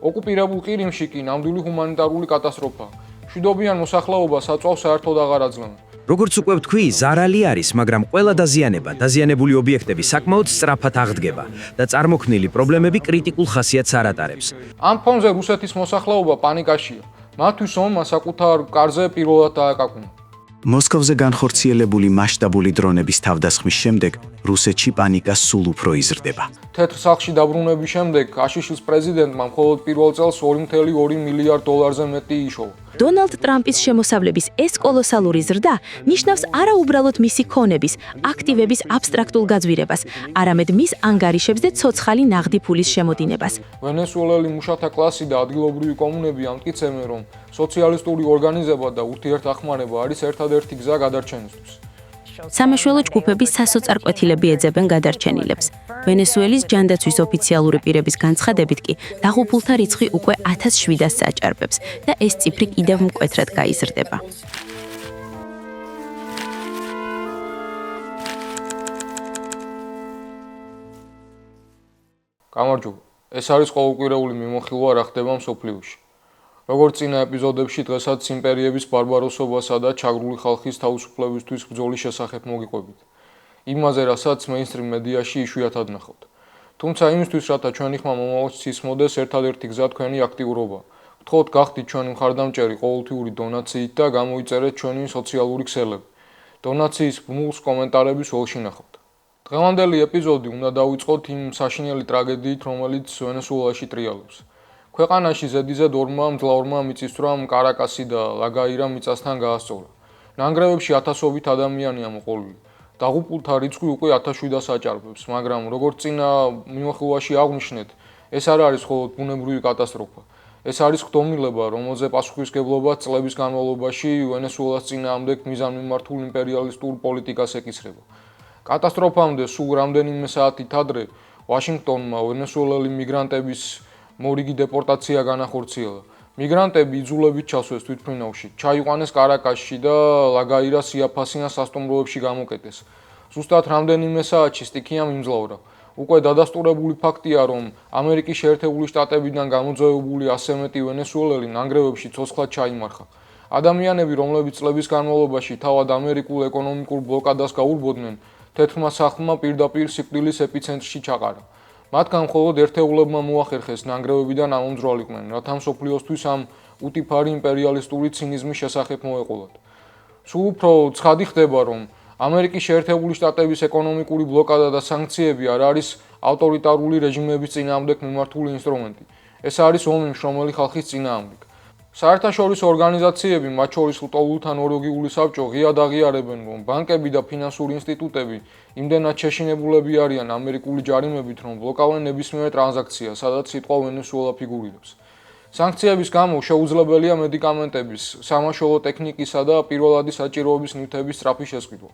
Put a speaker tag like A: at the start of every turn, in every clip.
A: ოკუპირებულ ყირიმში კი ნამდვილი ჰუმანიტარული კატასტროფაა. მშვიდობიან მოსახლეობას აწვავს საერთოდ აღარ აძლევენ.
B: როგორც უკვე ვთქვი, ზარალი არის, მაგრამ ყველა დაზიანება, დაზიანებული ობიექტები საკმაოდ სწრაფად აღდგება და წარმოქმნილი პრობლემები კრიტიკულ ხასიათს არ ატარებს.
A: ამ ფონზე რუსეთის მოსახლეობა პანიკაშია. მათთვის ომმა საკუთარ კარზე პირველად დააკაკუნა.
C: მოსკოვზე განხორციელებული მასშტაბური დრონების თავდასხმის შემდეგ რუსეთში პანიკა სულ უფრო იზრდება.
A: თეთრ სახლში დაბრუნების შემდეგ აშიშის პრეზიდენტმა მხოლოდ პირველ წელს 2.2 მილიარდ დოლარზე მეტი იშოვა.
D: დონალდ ტრამპის შემოსავლების ეს კოლოსალური ზრდა ნიშნავს არა უბრალოდ მისი ქონების, აქტივების აბსტრაქტულ გაძვირებას, არამედ მის ანგარიშებზე ცოცხალი ნაღდი ფულის შემოდინებას.
A: ვენესუელელი მუშათა კლასი და ადგილობრივი კომუნები ამტკიცებენ, რომ სოციალისტური ორგანიზება და ურთიერთდახმარება არის ერთადერთი გზა გადარჩენისთვის.
D: სამაშველო ჯგუფები სასოწარკვეთილები ეძებენ გადარჩენილებს. ვენესუელის ჯანდაცვის ოფიციალური პირების განცხადებით კი დაღუპულთა რიცხვი უკვე 1700-ს აჭარბებს და ეს ციფრი კიდევ მკვეთრად გაიზრდება.
A: გამარჯობა. ეს არის ყოველკვირეული მიმოხილვა რა ხდება მსოფლიოში. როგორც წინა ეპიზოდებში, დღესაც იმპერიების ბარბაროსობასა და ჩაგრული ხალხის თავისუფლებისთვის ბრძოლის შესახებ მოგიყვებით. იმაზე, რასაც მეინსტრიმ მედიაში იშვიათად ნახავთ. თუმცა იმისთვის, რათა ჩვენი ხმა მომავალს ცისმოდეს, ერთადერთი გზა თქვენი აქტიურობაა. გთხოვთ გახდით ჩვენი მხარდამჭერი ყოველთვიური დონაციით და გამოიწერეთ ჩვენი სოციალური ქსელები. დონაციის ბმულს კომენტარების ველში ნახავთ. დღევანდელი ეპიზოდი უნდა დავიწყოთ იმ საშინელი ტრაგედიით, რომელიც ვენესუელაში ტრიალებს. ქვეყანაში ზედიზედ 2 მძლავრმა მიწისძვრამ კარაკასი და ლაგაირა მიწასთან გაასწორა. ნანგრევებში ათასობით ადამიანია მოყოლილი. დაღუპულთა რიცხვი უკვე 1700-ს აჭარბებს, მაგრამ როგორც წინა მიმოხილვაში აღვნიშნეთ, ეს არ არის მხოლოდ ბუნებრივი კატასტროფა. ეს არის ხდომილება, რომელზე პასუხისმგებლობა წლების განმავლობაში ვენესუელას წინააღმდეგ მიზანმიმართულ იმპერიალისტურ პოლიტიკას ეკისრება. კატასტროფამდე სულ რამდენიმე საათით ადრე ვაშინგტონმა ვენესუელელი მიგრანტების მორიგი დეპორტაცია განახორციელა. მიგრანტები იძულებით ჩასვეს თვითმფრინავში, ჩაიყვანეს კარაკასში და ლაგაირას იაფასიან სასტუმროებში გამოკეტეს. ზუსტად რამდენიმე საათში სტიქია მიმძლავრა. უკვე დადასტურებული ფაქტია, რომ ამერიკის შეერთებული შტატებიდან გამოძევებული 100 მეტი ვენესუელელი ნანგრევებში ცოცხლად ჩაიმარხა. ადამიანები, რომლებიც წლების განმავლობაში თავად ამერიკულ ეკონომიკურ ბლოკადას გაურბოდნენ, თეთრმა სახლმა პირდაპირ სიკვდილის ეპიცენტრში ჩაყარა. მათგან მხოლოდ ერთეულებმა მოახერხეს ნანგრევებიდან ამომძვრალიყვნენ, რათა მსოფლიოსთვის ამ უტიფარი იმპერიალისტური ცინიზმის შესახებ მოეყოლათ. სულ უფრო ცხადი ხდება, რომ ამერიკის შეერთებული შტატების ეკონომიკური ბლოკადა და სანქციები არ არის ავტორიტარული რეჟიმების წინააღმდეგ მიმართული ინსტრუმენტი. ეს არის ომი მშრომელი ხალხის წინააღმდეგ. საერთაშორისო ორგანიზაციები, მათ შორის ლტოლვილთა ნორვეგიული საბჭო, ღიად აღიარებენ, რომ ბანკები და ფინანსური ინსტიტუტები იმდენად შეშინებულები არიან ამერიკული ჯარიმებით, რომ ბლოკავენ ნებისმიერ ტრანზაქციას, სადაც სიტყვა ვენესუელა ფიგურირებს. სანქციების გამო შეუძლებელია მედიკამენტების, სამაშველო ტექნიკისა და პირველადი საჭიროების ნივთების სწრაფი შესყიდვა.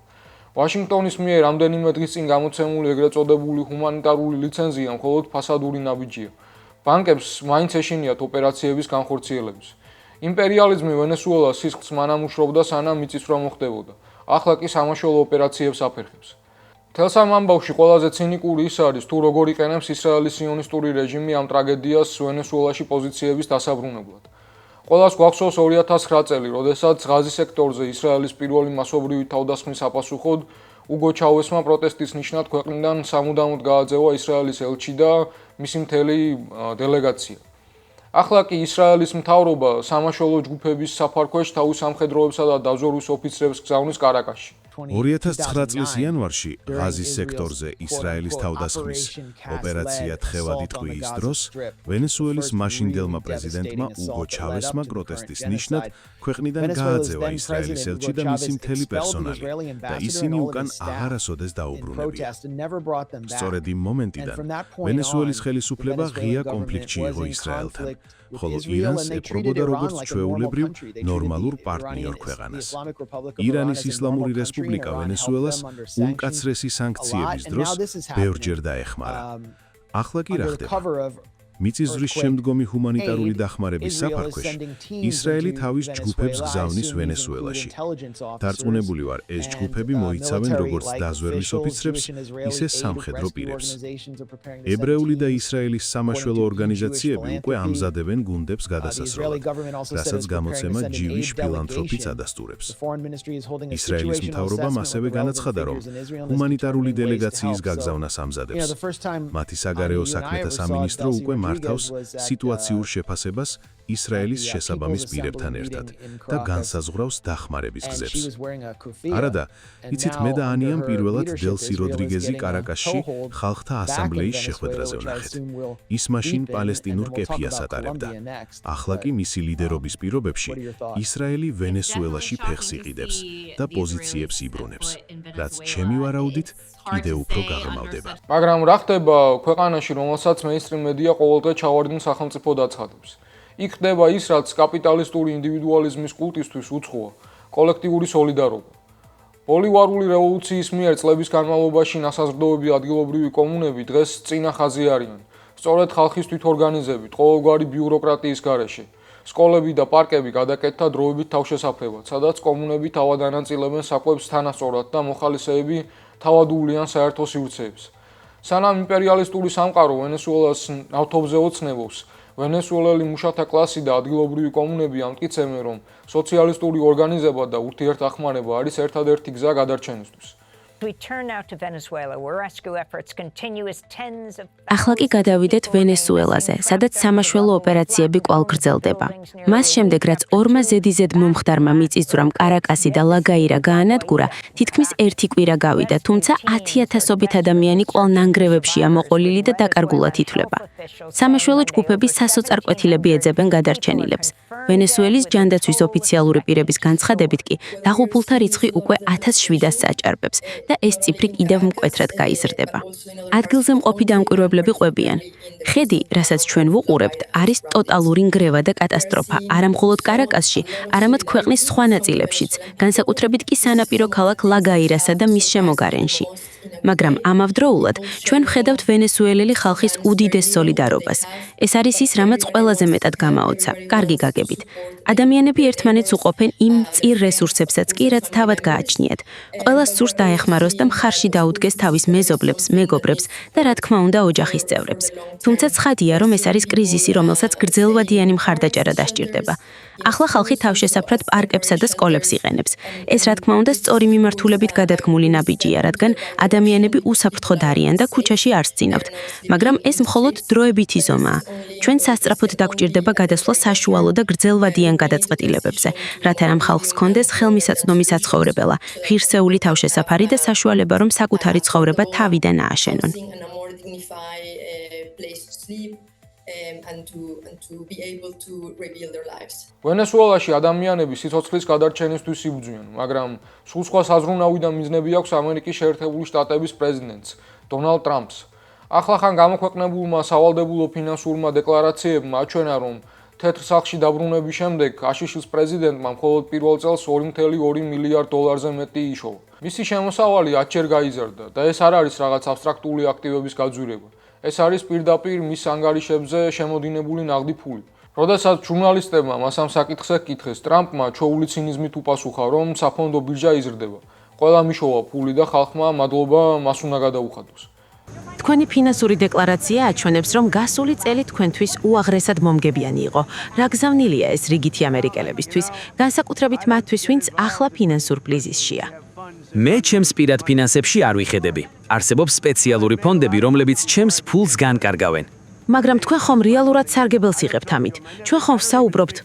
A: ვაშინგტონის მიერ რამდენიმე დღის წინ გამოცემული ეგრეთ წოდებული ჰუმანიტარული ლიცენზია მხოლოდ ფასადური ნაბიჯია. ბანკებს მაინც ეშინიათ ოპერაციების განხორციელების. იმპერიალიზმი ვენესუელას სისხლს მანამ უშრობდა, სანამ მიწისძვრა მოხდებოდა. ახლა კი სამაშველო ოპერაციებს აფერხებს. მთელს ამ ამბავში ყველაზე ცინიკური ის არის, თუ როგორ იყენებს ისრაელის სიონისტური რეჟიმი ამ ტრაგედიას ვენესუელაში პოზიციების დასაბრუნებლად. ყველას გვახსოვს 2009 წელი, როდესაც ღაზის სექტორზე ისრაელის პირველი მასობრივი თავდასხმის საპასუხოდ უგო ჩავესმა პროტესტის ნიშნად ქვეყნიდან სამუდამოდ გააძევა ისრაელის ელჩი და მისი მთელი დელეგაცია. ახლა კი ისრაელის მთავრობა სამაშველო ჯგუფების საფარქვეშ თავის სამხედროებსა და დაზვერვის ოფიცრებს გზავნის კარაკასში.
E: 2009 წლის იანვარში ღაზის სექტორზე ისრაელის თავდასხმის ოპერაცია თხევადი ტყვიის დროს ვენესუელის მაშინდელმა პრეზიდენტმა უგო ჩავესმა პროტესტის ნიშნად ქვეყნიდან გააძევა ისრაელის ელჩი და მისი მთელი პერსონალი და ისინი უკან აღარასოდეს დაუბრუნებია. სწორედ იმ მომენტიდან ვენესუელის ხელისუფლება ღია კონფლიქტში იყო ისრაელთან, ხოლო ირანს ეპყრობოდა როგორც ჩვეულებრივ ნორმალურ პარტნიორ ქვეყანას. ირანის ისლამური რესპუბლიკა ვენესუელას უმკაცრესი სანქციების დროს ბევრჯერ დაეხმარა. ახლა კი რა ხდება? მიწისძვრის შემდგომი ჰუმანიტარული დახმარების საფარქვეში ისრაელი თავის ჯგუფებს გზავნის ვენესუელაში. დარწმუნებული ვარ, ეს ჯგუფები მოიცავენ როგორც დაზვერვის ოფიცრებს, ისე სამხედრო პირებს. ებრაული და ისრაელის სამაშველო ორგანიზაციები უკვე ამზადებენ გუნდებს გადასასროლად, რასაც გამოცემა Jewish Philanthropy ადასტურებს. ისრაელის მთავრობამ ასევე განაცხადა, რომ ჰუმანიტარული დელეგაციის გაგზავნას ამზადებს. მათი საგარეო საქმეთა სამინისტრო უკვე მართავს სიტუაციურ შეფასებას ისრაელის შესაბამის პირებთან ერთად და განსაზღვრავს დახმარების გზებს. არადა, იცით, მე და ანიამ პირველად დელსი როდრიგეზი კარაკასში ხალხთა ასამბლეის შეხვედრაზე ვნახეთ. ის მაშინ პალესტინურ კეფიას ატარებდა. ახლა კი მისი ლიდერობის პირობებში ისრაელი ვენესუელაში ფეხს იყიდებს და პოზიციებს იბრუნებს, რაც ჩემი ვარაუდით კიდევ უფრო გაღრმავდება.
A: მაგრამ რა ხდება ქვეყანაში, რომელსაც მეინსტრიმ მედია ყოველდღე ჩავარდნილ სახელმწიფოდ აცხადებს? იქ ხდება ის, რაც კაპიტალისტური ინდივიდუალიზმის კულტისთვის უცხოა, კოლექტიური სოლიდარობა. ბოლივარული რევოლუციის მიერ წლების განმავლობაში ნასაზრდოები ადგილობრივი კომუნები დღეს წინა ხაზი არიან. სწორედ ხალხის თვითორგანიზებით, ყოველგვარი ბიუროკრატიის გარეშე. სკოლები და პარკები გადაკეთდა დროებით თავშესაფრებად, სადაც კომუნები თავად ანაწილებენ საკვებს თანასწორად და მოხალისეები თავად უვლიან საერთო სივრცეებს. სანამ იმპერიალისტური სამყარო ვენესუელას ნავთობზე ოცნებობს, ვენესუელელი მუშათა კლასი და ადგილობრივი კომუნები ამტკიცებენ, რომ სოციალისტური ორგანიზება და ურთიერთდახმარება არის ერთადერთი გზა გადარჩენისთვის.
D: ახლა კი გადავიდეთ ვენესუელაზე, სადაც სამაშველო ოპერაციები კვლავ გრძელდება. მას შემდეგ, რაც ორმა ზედიზედ მომხდარმა მიწისძვრამ კარაკასი და ლაგაირა გაანადგურა, თითქმის ერთი კვირა გავიდა, თუმცა 10,000-ობით ადამიანი კვლავ ნანგრევებშია მოყოლილი და დაკარგულად ითვლება. სამაშველო ჯგუფები სასოწარკვეთილები ეძებენ გადარჩენილებს. ვენესუელის ჯანდაცვის ოფიციალური პირების განცხადებით კი დაღუპულთა რიცხვი უკვე 1700-ს აჭარბებს და ეს ციფრი კიდევ მკვეთრად გაიზრდება. ადგილზე მყოფი დამკვირვებლები ყვებიან. ხედი, რასაც ჩვენ ვუყურებთ, არის ტოტალური ნგრევა და კატასტროფა არა მხოლოდ კარაკასში, არამედ ქვეყნის სხვა ნაწილებშიც, განსაკუთრებით კი სანაპირო ქალაქ ლაგაირასა და მის შემოგარენში. მაგრამ ამავდროულად ჩვენ ვხედავთ ვენესუელელი ხალხის უდიდეს სოლიდარობას. ეს არის ის, რამაც ყველაზე მეტად გამაოცა. კარგი გაგებით. ადამიანები ერთმანეთს უყოფენ იმ მწირ რესურსებსაც კი, რაც თავად გააჩნიათ. ყველას სურს დაეხმაროს და მხარში დაუდგეს თავის მეზობლებს, მეგობრებს და რა თქმა უნდა ოჯახის წევრებს. თუმცა ცხადია, რომ ეს არის კრიზისი, რომელსაც გრძელვადიანი მხარდაჭერა დასჭირდება. ახლა ხალხი თავშესაფრად პარკებსა და სკოლებს იყენებს. ეს რა თქმა უნდა სწორი მიმართულებით გადადგმული ნაბიჯია, რადგან ადამიანები უსაფრთხოდ არიან და ქუჩაში არ სცინავთ, მაგრამ ეს მხოლოდ დროებითი ზომაა. ჩვენ სასწრაფოდ დაგვჭირდება გადასვლა საშუალო და გრძელვადიან გადაწყვეტილებებზე, რათა ამ ხალხს ჰქონდეს ხელმისაწვდომი საცხოვრებელა, ღირსეული თავშესაფარი და საშუალება, რომ საკუთარი ცხოვრება თავიდან ააშენონ.
A: ვენესუელაში ადამიანები სიცოცხლის გადარჩენისთვის იბრძვიან, მაგრამ სულ სხვა საზრუნავი და მიზნები აქვს ამერიკის შეერთებული შტატების პრეზიდენტს, დონალდ ტრამპს. ახლახან გამოქვეყნებულმა სავალდებულო ფინანსურმა დეკლარაციებმა აჩვენა, რომ თეთრ სახლში დაბრუნების შემდეგ აშშ-ის პრეზიდენტმა მხოლოდ პირველ წელს $2.2 მილიარდ მეტი იშოვა. მისი შემოსავალი 10-ჯერ გაიზარდა და ეს არ არის რაღაც აბსტრაქტული აქტივების გაძვირება. ეს არის პირდაპირ მის ანგარიშებზე შემოდინებული ნაღდი ფული. როდესაც ჟურნალისტებმა მას ამ საკითხზე კითხეს, ტრამპმა ჩვეული ცინიზმით უპასუხა, რომ საფონდო ბირჟა იზრდება. ყველა მიშოვა ფული და ხალხმა მადლობა მას უნდა გადაუხადოს.
F: თქვენი ფინანსური დეკლარაცია აჩვენებს, რომ გასული წელი თქვენთვის უაღრესად მომგებიანი იყო. რა გზავნილია ეს რიგითი ამერიკელებისთვის, განსაკუთრებით მათთვის, ვინც ახლა ფინანსურ კრიზისშია.
B: მე ჩემს პირად ფინანსებში არ ვიხედები. არსებობს სპეციალური ფონდები, რომლებიც ჩემს ფულს განკარგავენ.
F: მაგრამ თქვენ ხომ რეალურად სარგებელს იღებთ ამით. ჩვენ ხომ ვსაუბრობთ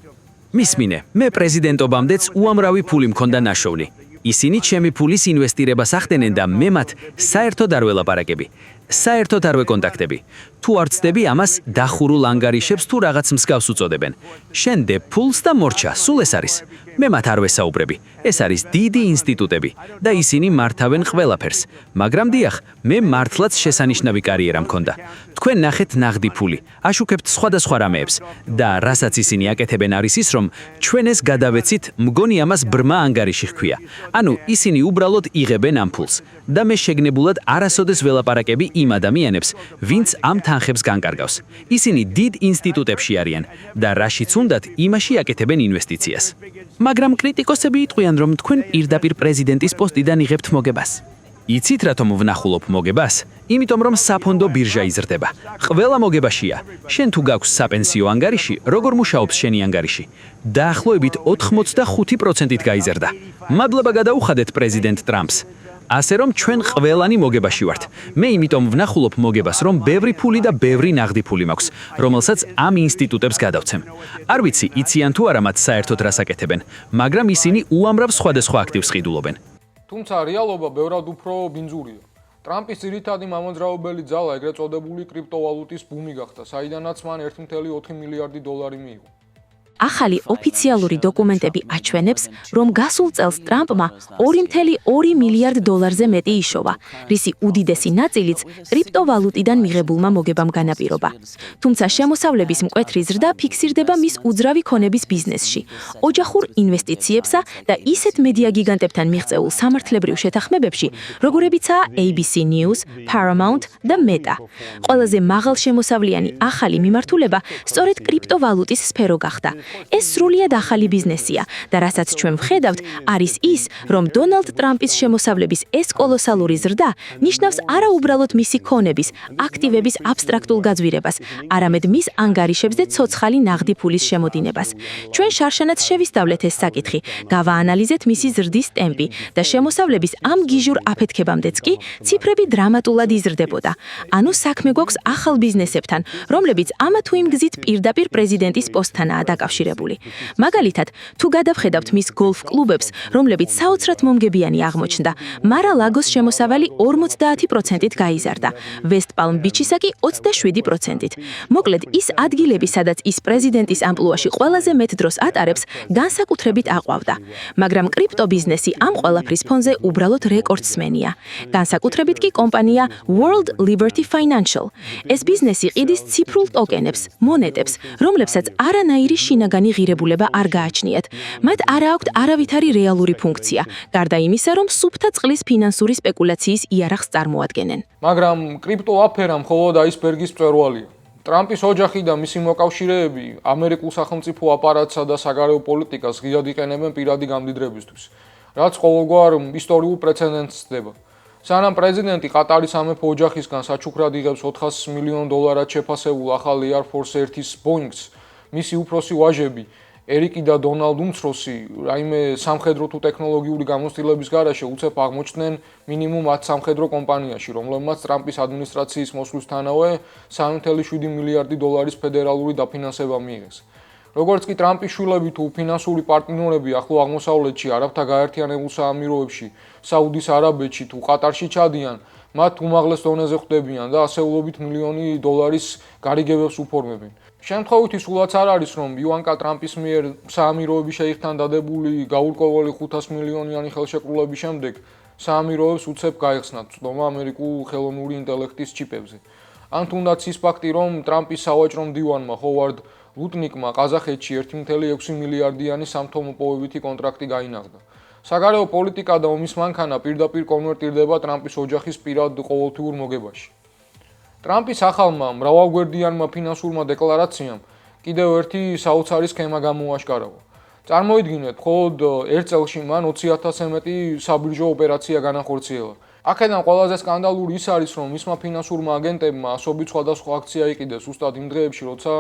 B: მისმინე, მე პრეზიდენტობამდეც უამრავი ფული მქონდა ნაშოვნი. ისინი ჩემი ფულის ინვესტირებას ახდენენ და მე მათ საერთოდ არ ველაპარაკები. საერთოდ არ ვეკონტაქტები. თუ არ ცდები ამას დახურულ ანგარიშებს თუ რაღაც მსგავს უწოდებენ. შენ დე ფულს და მორჩა, სულ ეს არის. მე მათ არ ვესაუბრები. ეს არის დიდი ინსტიტუტები და ისინი მართავენ ყველაფერს. მაგრამ დიახ, მე მართლაც შესანიშნავი კარიერა მქონდა. თქვენ ნახეთ ნაღდი ფული, აშუქებთ სხვადასხვა რამეებს და რასაც ისინი აკეთებენ არის ის, რომ ჩვენ ეს გადავეცით, მგონი ამას ბრმა ანგარიში ჰქვია. ანუ ისინი უბრალოდ იღებენ ამ ფულს და მე შეგნებულად არასოდეს ველაპარაკები იმ ადამიანებს, ვინც ამ თანხებს განკარგავს. ისინი დიდ ინსტიტუტებში არიან და რაშიც უნდათ, იმაში აკეთებენ ინვესტიციას. მაგრამ კრიტიკოსები იტყვიან, რომ თქვენ პირდაპირ პრეზიდენტის პოსტიდან იღებთ მოგებას. იცით რატომ ვნახულობ მოგებას? იმიტომ რომ საფონდო ბირჟა იზრდება. ყველა მოგებაშია. შენ თუ გაქვს საპენსიო ანგარიში, როგორ მუშაობს შენი ანგარიში? დაახლოებით 85%-ით გაიზარდა. მადლობა გადაუხადეთ პრეზიდენტ ტრამპს. ასე რომ ჩვენ ყველანი მოგებაში ვართ. მე იმიტომ ვნახულობ მოგებას, რომ ბევრი ფული და ბევრი ნაღდი ფული მაქვს, რომელსაც ამ ინსტიტუტებს გადავცემ. არ ვიცი, იციან თუ არა მათ საერთოდ რას აკეთებენ, მაგრამ ისინი უამრავ სხვადასხვა აქტივს ყიდულობენ.
A: თუმცა რეალობა ბევრად უფრო ბინძურია. ტრამპის ძირითადი მამოძრავებელი ძალა ეგრეთ წოდებული კრიპტოვალუტის ბუმი გახდა, საიდანაც მან 1.4 მილიარდი დოლარი მიიღო.
D: ახალი ოფიციალური დოკუმენტები აჩვენებს, რომ გასულ წელს ტრამპმა 2.2 მილიარდ დოლარზე მეტი იშოვა, რისი უდიდესი ნაწილიც კრიპტოვალუტიდან მიღებულმა მოგებამ განაპირობა. თუმცა შემოსავლების მკვეთრი ზრდა ფიქსირდება მის უძრავი ქონების ბიზნესში, ოჯახურ ინვესტიციებსა და ისეთ მედია გიგანტებთან მიღწეულ სამართლებრივ შეთანხმებებში, როგორებიცაა ABC News, Paramount და Meta. ყველაზე მაღალშემოსავლიანი ახალი მიმართულება სწორედ კრიპტოვალუტის სფერო გახდა. ეს სრულიად ახალი ბიზნესია და რასაც ჩვენ ვხედავთ, არის ის, რომ დონალდ ტრამპის შემოსავლების ეს კოლოსალური ზრდა ნიშნავს არა უბრალოდ მისი ქონების, აქტივების აბსტრაქტულ გაძვირებას, არამედ მის ანგარიშებზე ცოცხალი ნაღდი ფულის შემოდინებას. ჩვენ შარშანად შევისწავლეთ ეს საკითხი, გავაანალიზეთ მისი ზრდის ტემპი და შემოსავლების ამ გიჟურ აფეთქებამდეც კი ციფრები დრამატულად იზრდებოდა. ანუ საქმე გვაქვს ახალ ბიზნესებთან, რომლებიც ამა თუ იმ გზით პირდაპირ პრეზიდენტის პოსტთანაა დაკავშირებული. მაგალითად, თუ გადავხედავთ მის გოლფ კლუბებს, რომლებიც საოცრად მომგებიანი აღმოჩნდა, მარ-ა-ლაგოს შემოსავალი 50%-ით გაიზარდა, ვესტ-პალმ ბიჩისა კი 27%-ით. მოკლედ, ის ადგილები, სადაც ის პრეზიდენტის ამპლუაში ყველაზე მეტ დროს ატარებს, განსაკუთრებით აყვავდა. მაგრამ კრიპტობიზნესი ამ ყველაფრის ფონზე უბრალოდ რეკორდსმენია. განსაკუთრებით კი კომპანია World Liberty Financial. ეს ბიზნესი ყიდის ციფრულ ტოკენებს, მონეტებს, რომლებსაც არანაირი შინაგანი ღირებულება არ გააჩნიათ. მათ არ აქვთ არავითარი რეალური ფუნქცია, გარდა იმისა, რომ სუფთა წყლის ფინანსური სპეკულაციის იარაღს წარმოადგენენ.
A: მაგრამ კრიპტო აფერა მხოლოდ აისბერგის მწვერვალია. ტრამპის ოჯახი და მისი მოკავშირეები ამერიკულ სახელმწიფო აპარატსა და საგარეო პოლიტიკას ღიად იყენებენ პირადი გამდიდრებისთვის, რაც ყოველგვარ ისტორიულ პრეცედენტს ცდება. სანამ პრეზიდენტი ყატარის სამეფო ოჯახისგან საჩუქრად იღებს $400 მილიონ შეფასებულ ახალ Air Force 1-ის Boeing-ს, მისი უფროსი ვაჟები, ერიკი და დონალდ უმცროსი, რაიმე სამხედრო თუ ტექნოლოგიური გამოცდილების გარეშე უცებ აღმოჩნდნენ მინიმუმ 10 სამხედრო კომპანიაში, რომლებმაც ტრამპის ადმინისტრაციის მოსვლისთანავე 3.7 მილიარდი დოლარის ფედერალური დაფინანსება მიიღეს. როგორც კი ტრამპის შვილები თუ ფინანსური პარტნიორები ახლო აღმოსავლეთში, არაბთა გაერთიანებულ საამიროებში, საუდის არაბეთში თუ ყატარში ჩადიან, მათ უმაღლეს დონეზე ხვდებიან და ასეულობით მილიონი დოლარის გარიგებებს უფორმებენ. შემთხვევითი სულაც არ არის, რომ ივანკა ტრამპის მიერ საამიროების შეიხთან დადებული გაურკვეველი 500 მილიონიანი ხელშეკრულების შემდეგ საამიროებს უცებ გაიხსნათ ცდომა ამერიკულ ხელოვნური ინტელექტის ჩიპებზე. ან თუნდაც ის ფაქტი, რომ ტრამპის სავაჭრო მდივანმა ჰოვარდ ლუტნიკმა ყაზახეთში 1.6 მილიარდიანი სამთო-მოპოვებითი კონტრაქტი გაინაღდა. საგარეო პოლიტიკა და ომის მანქანა პირდაპირ კონვერტირდება ტრამპის ოჯახის პირად ყოველთვიურ მოგებაში. ტრამპის ახალმა მრავალგვერდიანმა ფინანსურმა დეკლარაციამ კიდევ ერთი საოცარი სქემა გამოაშკარავა. წარმოიდგინეთ, მხოლოდ ერთ წელში მან 20,000-ზე მეტი საბირჟო ოპერაცია განახორციელა. აქედან ყველაზე სკანდალური ის არის, რომ მისმა ფინანსურმა აგენტებმა ასობით სხვადასხვა აქცია იყიდეს უსტად იმ დღეებში, როცა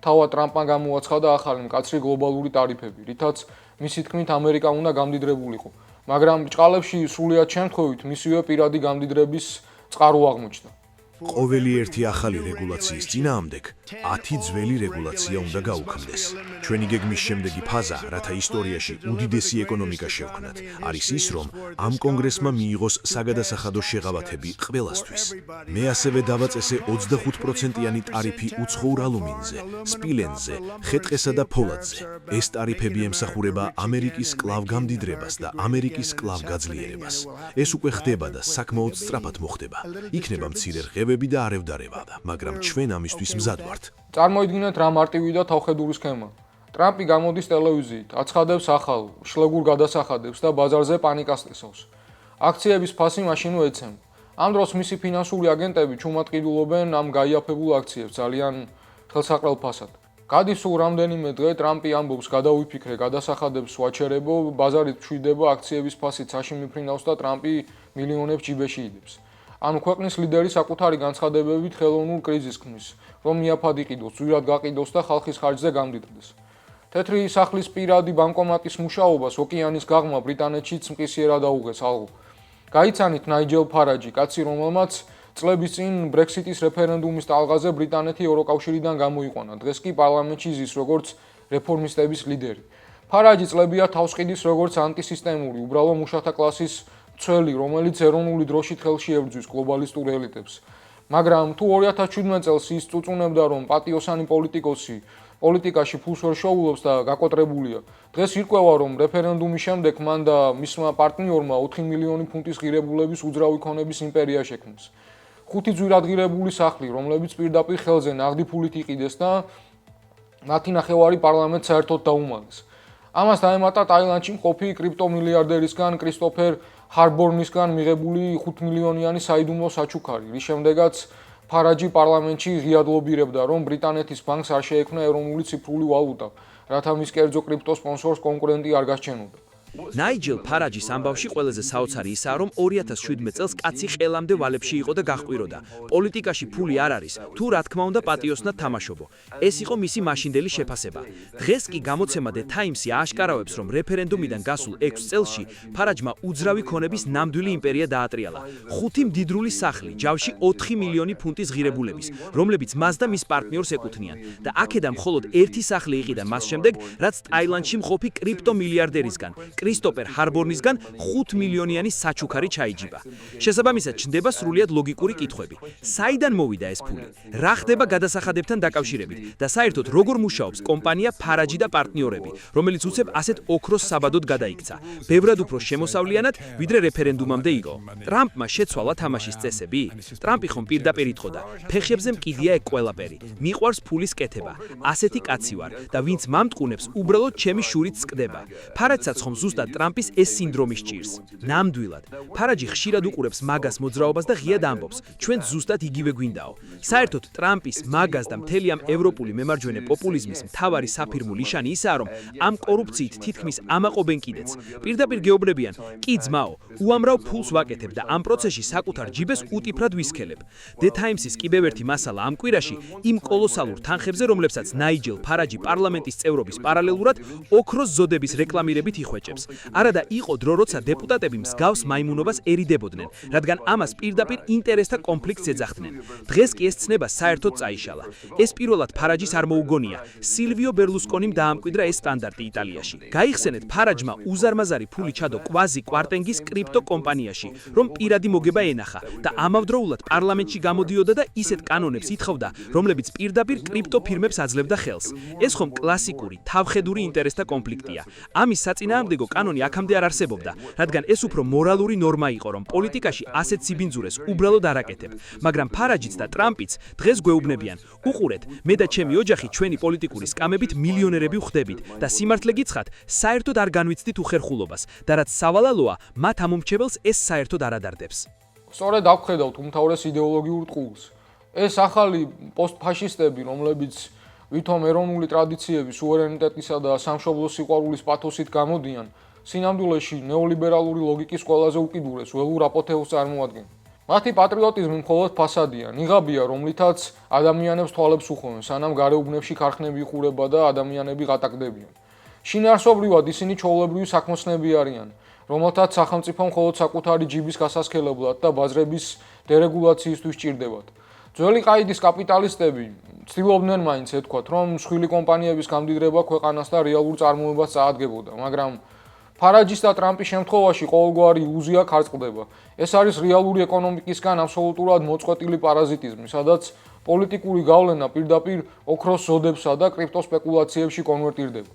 A: თავად ტრამპმა გამოაცხადა ახალი მკაცრი გლობალური ტარიფები, რითაც მისი თქმით ამერიკა უნდა გამდიდრებულიყო. მაგრამ ბრჭყალებში სრულიად შემთხვევით მისივე პირადი გამდიდრების წყარო აღმოჩნდა.
E: ყოველი ერთი ახალი რეგულაციის წინააღმდეგ 10 ძველი რეგულაცია უნდა გაუქმდეს. ჩვენი გეგმის შემდეგი ფაზა, რათა ისტორიაში უდიდესი ეკონომიკა შევქმნათ, არის ის, რომ ამ კონგრესმა მიიღოს საგადასახადო შეღავათები ყველასთვის. მე ასევე დავაწესე 25%-იანი ტარიფი უცხოურ ალუმინზე, სპილენძზე, ხე-ტყესა და ფოლადზე. ეს ტარიფები ემსახურება ამერიკის კლავგამდიდრებას და ამერიკის კლავგაძლიერებას. ეს უკვე ხდება და საკმაოდ სწრაფად მოხდება. იქნება მცირე რღევები და არევდარება, მაგრამ ჩვენ ამისთვის მზად ვართ.
A: წარმოიდგინეთ რა მარტივი და თავხედური სქემა. ტრამპი გამოდის ტელევიზიით, აცხადებს ახალ, შლეგურ გადასახადებს და ბაზარზე პანიკას წესავს. აქციების ფასი მაშინვე ეცემ. ამ დროს მისი ფინანსური აგენტები ჩუმატყიდულობენ ამ გაიაფებულ აქციებს ძალიან ხელსაყრელ ფასად. გადის სულ რამდენიმე დღე, ტრამპი ამბობს გადავიფიქრე, გადასახადებს ვაჩერებო, ბაზარით მშვიდება, აქციების ფასით საში მიფრინავს და ტრამპი მილიონებს ჯიბეში იდებს. ანუ ქვეყნის ლიდერი საკუთარი განცხადებებით ხელოვნურ კრიზისს ქმნის, რომ მიაფად იყიდოს, ძვირად გაყიდოს და ხალხის ხარჯზე გამდიდრდეს. თეთრი სახლის პირადი ბანკომატის მუშაობას ოკეანის გაღმა ბრიტანეთშიც მყისიერად აუღეს ალღო. გაიცანით ნაიჯელ ფარაჯი, კაცი, რომელმაც წლების წინ ბრექსიტის რეფერენდუმის ტალღაზე ბრიტანეთი ევროკავშირიდან გამოიყვანა. დღეს კი პარლამენტში ზის როგორც რეფორმისტების ლიდერი. ფარაჯი წლებია თავს ყიდის როგორც ანტისისტემური, უბრალო მუშათა კლასის მცველი, რომელიც ეროვნული დროშით ხელში ებრძვის გლობალისტურ ელიტებს. მაგრამ თუ 2017 წელს ის წუწუნებდა, რომ პატიოსანი პოლიტიკოსი პოლიტიკაში ფულს ვერ შოულობს და გაკოტრებულია, დღეს ირკვევა, რომ რეფერენდუმის შემდეგ მან და მისმა პარტნიორმა 4 მილიონი ფუნტის ღირებულების უძრავი ქონების იმპერია შექმნეს. 5 ძვირადღირებული სახლი, რომლებიც პირდაპირ ხელზე ნაღდი ფულით იყიდეს და მათი ნახევარი პარლამენტს საერთოდ დაუმალეს. ამას დაემატა ტაილანდში მყოფი კრიპტომილიარდერისგან კრისტოფერ ჰარბორნისგან მიღებული 5 მილიონიანი საიდუმლო საჩუქარი, რის შემდეგაც ფარაჯი პარლამენტში ღიად ლობირებდა, რომ ბრიტანეთის ბანკს არ შეექმნა ეროვნული ციფრული ვალუტა, რათა მის კერძო კრიპტო სპონსორს კონკურენტი არ გასჩენოდა.
B: ნაიჯელ ფარაჯის ამბავში ყველაზე საოცარი ისაა, რომ 2017 წელს კაცი ყელამდე ვალებში იყო და გაჰყვიროდა. პოლიტიკაში ფული არ არის, თუ რა თქმა უნდა პატიოსნად თამაშობო. ეს იყო მისი მაშინდელი შეფასება. დღეს კი გამოცემა The Times-ი ააშკარავებს, რომ რეფერენდუმიდან გასულ 6 წელში ფარაჯმა უძრავი ქონების ნამდვილი იმპერია დაატრიალა. 5 მდიდრული სახლი, ჯავში 4 მილიონი ფუნტის ღირებულების, რომლებიც მას და მის პარტნიორს ეკუთვნიან და აქედან მხოლოდ ერთი სახლი იყიდა მას შემდეგ, რაც ტაილანდში მყოფი კრიპტომილიარდერისგან კრისტოფერ ჰარბორნისგან 5 მილიონიანი საჩუქარი ჩაიჯიბა. შესაბამისად, ჩნდება სრულიად ლოგიკური კითხვები. საიდან მოვიდა ეს ფული? რა ხდება გადასახადებთან დაკავშირებით და საერთოდ როგორ მუშაობს კომპანია ფარაჯი და პარტნიორები, რომელიც უცებ ასეთ ოქროს საბადოდ გადაიქცა? ბევრად უფრო შემოსავლიანად, ვიდრე რეფერენდუმამდე იყო. ტრამპმა შეცვალა თამაშის წესები? ტრამპი ხომ პირდაპირ იტყოდა: "ფეხებზე მკიდია ეგ ყველაფერი. მიყვარს ფულის კეთება. ასეთი კაცი ვარ და ვინც მამტყუნებს, უბრალოდ ჩემი შურით სკდება." ფარაჯსაც ხომ ზუსტად ტრამპის ეს სინდრომი სჭირს. ნამდვილად, ფარაჯი ხშირად უყურებს მაგას მოძრაობას და ღიად ამბობს: "ჩვენ ზუსტად იგივე გვინდაო." საერთოდ ტრამპის, მაგას და მთელი ამ ევროპული მემარჯვენე პოპულიზმის მთავარი საფირმო ნიშანი ისაა, რომ ამ კორუფციით თითქმის ამაყობენ კიდეც. პირდაპირ გეუბნებიან: "კი ძმაო, უამრავ ფულს ვაკეთებ და ამ პროცესში საკუთარ ჯიბეს უტიფრად ვისქელებ." The Times-ის კიბევერთი მასალა ამ კვირაში იმ კოლოსალურ თანხებზე, რომლებსაც ნაიჯელ ფარაჯი პარლამენტის წევრობის პარალელურად ოქროს ზოდების რეკლამირებით იხვეჭებს. არადა იყო დრო, როცა დეპუტატები მსგავს მაიმუნობას ერიდებოდნენ, რადგან ამას პირდაპირ ინტერესთა კონფლიქტს ეძახდნენ. დღეს კი ეს ცნება საერთოდ წაიშალა. ეს პირველად ფარაჯის არ მოუგონია. სილვიო ბერლუსკონიმ დაამკვიდრა ეს სტანდარტი იტალიაში. გაიხსენეთ, ფარაჯმა უზარმაზარი ფული ჩადო კვაზი კვარტენგის კრიპტო კომპანიაში, რომ პირადი მოგება ენახა და ამავდროულად პარლამენტში გამოდიოდა და ისეთ კანონებს ითხოვდა, რომლებიც პირდაპირ კრიპტო ფირმებს აძლევდა ხელს. ეს ხომ კლასიკური, თავხედური ინტერესთა კონფლიქტია. ამის საწინააღმდეგო კანონი აქამდე არ არსებობდა, რადგან ეს უფრო მორალური ნორმა იყო, რომ პოლიტიკაში ასეთ სიბინძურეს უბრალოდ არ აკეთებ. მაგრამ ფარაჯიც და ტრამპიც დღეს გვეუბნებიან: "უყურეთ, მე და ჩემი ოჯახი ჩვენი პოლიტიკური სკამებით მილიონერები ვხდებით და სიმართლე გითხრათ, საერთოდ არ განვიცდით უხერხულობას და რაც სავალალოა, მათ ამომრჩეველს ეს საერთოდ არ ადარდებს."
A: სწორედ აქ ხედავთ უმთავრეს იდეოლოგიურ ტყუილს. ეს ახალი პოსტფაშისტები, რომლებიც ვითომ ეროვნული ტრადიციების, სუვერენიტეტისა და სამშობლოს სიყვარულის პათოსით გამოდიან, სინამდვილეში ნეოლიბერალური ლოგიკის ყველაზე უკიდურეს ველურ აპოთეოზს წარმოადგენენ. მათი პატრიოტიზმი მხოლოდ ფასადია, ნიღაბია, რომლითაც ადამიანებს თვალებს უხმოვენ, სანამ გარეუბნებში ქარხნები იხურება და ადამიანები ღატაკდებიან. შინაარსობრივად ისინი ჩვეულებრივი საქმოსნები არიან, რომელთაც სახელმწიფო მხოლოდ საკუთარი ჯიბის გასასქელებლად და ბაზრების დერეგულაციისთვის სჭირდებათ. ძველი ყაიდის კაპიტალისტები ცდილობდნენ მაინც ეთქვათ, რომ მსხვილი კომპანიების გამდიდრება ქვეყანას და რეალურ წარმოებას წაადგებოდა, მაგრამ ფარაჯის და ტრამპის შემთხვევაში ყოველგვარი ილუზია ქარწყდება. ეს არის რეალური ეკონომიკისგან აბსოლუტურად მოწყვეტილი პარაზიტიზმი, სადაც პოლიტიკური გავლენა პირდაპირ ოქროს ზოდებსა და კრიპტო სპეკულაციებში კონვერტირდება.